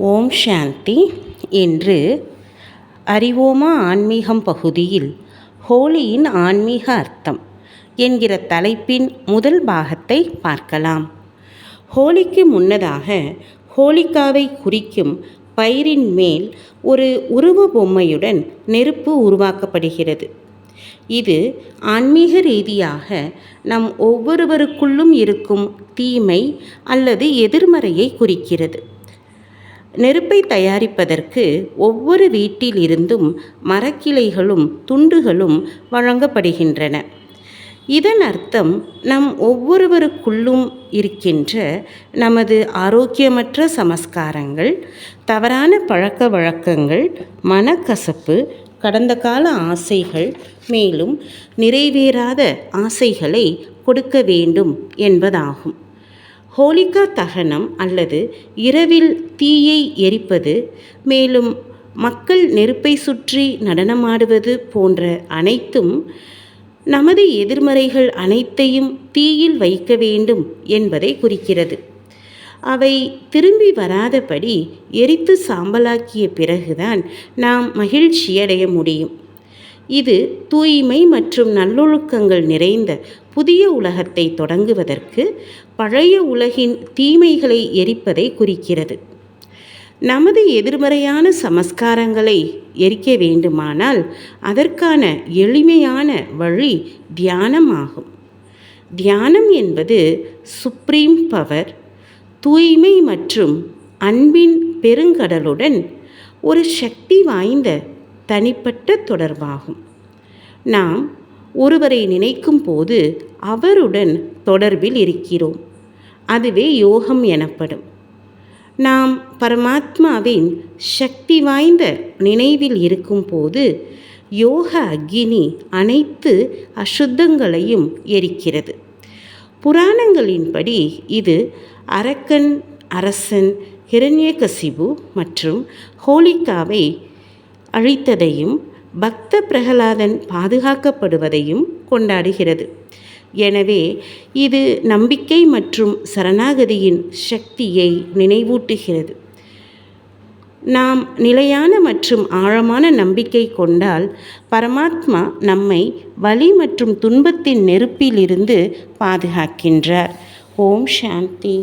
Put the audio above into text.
ஓம் சாந்தி. இன்று அறிவோமா ஆன்மீகம் பகுதியில் ஹோலியின் ஆன்மீக அர்த்தம் என்கிற தலைப்பின் முதல் பாகத்தை பார்க்கலாம். ஹோலிக்கு முன்னதாக ஹோலிகாவை குறிக்கும் பயிரின் மேல் ஒரு உருவ பொம்மையுடன் நெருப்பு உருவாக்கப்படுகிறது. இது ஆன்மீக ரீதியாக நம் ஒவ்வொருவருக்குள்ளும் இருக்கும் தீமை அல்லது எதிர்மறையை குறிக்கிறது. நெருப்பை தயாரிப்பதற்கு ஒவ்வொரு வீட்டில் இருந்தும் மரக்கிளைகளும் துண்டுகளும் வழங்கப்படுகின்றன. இதன் அர்த்தம் நம் ஒவ்வொருவருக்குள்ளும் இருக்கின்ற நமது ஆரோக்கியமற்ற சமஸ்காரங்கள், தவறான பழக்க வழக்கங்கள், மனக்கசப்பு, கடந்த கால ஆசைகள், மேலும் நிறைவேறாத ஆசைகளை கொடுக்க வேண்டும் என்பதாகும். ஹோலிகா தகனம் அல்லது இரவில் தீயை எரிப்பது, மேலும் மக்கள் நெருப்பை சுற்றி நடனமாடுவது போன்ற அனைத்தும் நமது எதிர்மறைகள் அனைத்தையும் தீயில் வைக்க வேண்டும் என்பதை குறிக்கிறது. அவை திரும்பி வராதபடி எரித்து சாம்பலாக்கிய பிறகுதான் நாம் மகிழ்ச்சியடைய முடியும். இது தூய்மை மற்றும் நல்லொழுக்கங்கள் நிறைந்த புதிய உலகத்தை தொடங்குவதற்கு பழைய உலகின் தீமைகளை எரிப்பதை குறிக்கிறது. நமது எதிர்மறையான சமஸ்காரங்களை எரிக்க வேண்டுமானால் அதற்கான எளிமையான வழி தியானம் ஆகும். தியானம் என்பது சுப்ரீம் பவர், தூய்மை மற்றும் அன்பின் பெருங்கடலுடன் ஒரு சக்தி வாய்ந்த தனிப்பட்ட தொடர்பாகும். நாம் ஒருவரை நினைக்கும் போது அவருடன் தொடர்பில் இருக்கிறோம். அதுவே யோகம் எனப்படும். நாம் பரமாத்மாவின் சக்தி வாய்ந்த நினைவில் இருக்கும் போது யோக அக்னி அனைத்து அசுத்தங்களையும் எரிக்கிறது. புராணங்களின்படி இது அரக்கன் அரசன் ஹிரண்யகசிபு மற்றும் ஹோலிகாவை அழித்ததையும் பக்த பிரகலாதன் பாதுகாக்கப்படுவதையும் கொண்டாடுகிறது. எனவே இது நம்பிக்கை மற்றும் சரணாகதியின் சக்தியை நினைவூட்டுகிறது. நாம் நிலையான மற்றும் ஆழமான நம்பிக்கை கொண்டால் பரமாத்மா நம்மை வலி மற்றும் துன்பத்தின் நெருப்பிலிருந்து பாதுகாக்கின்றார். ஓம் சாந்தி.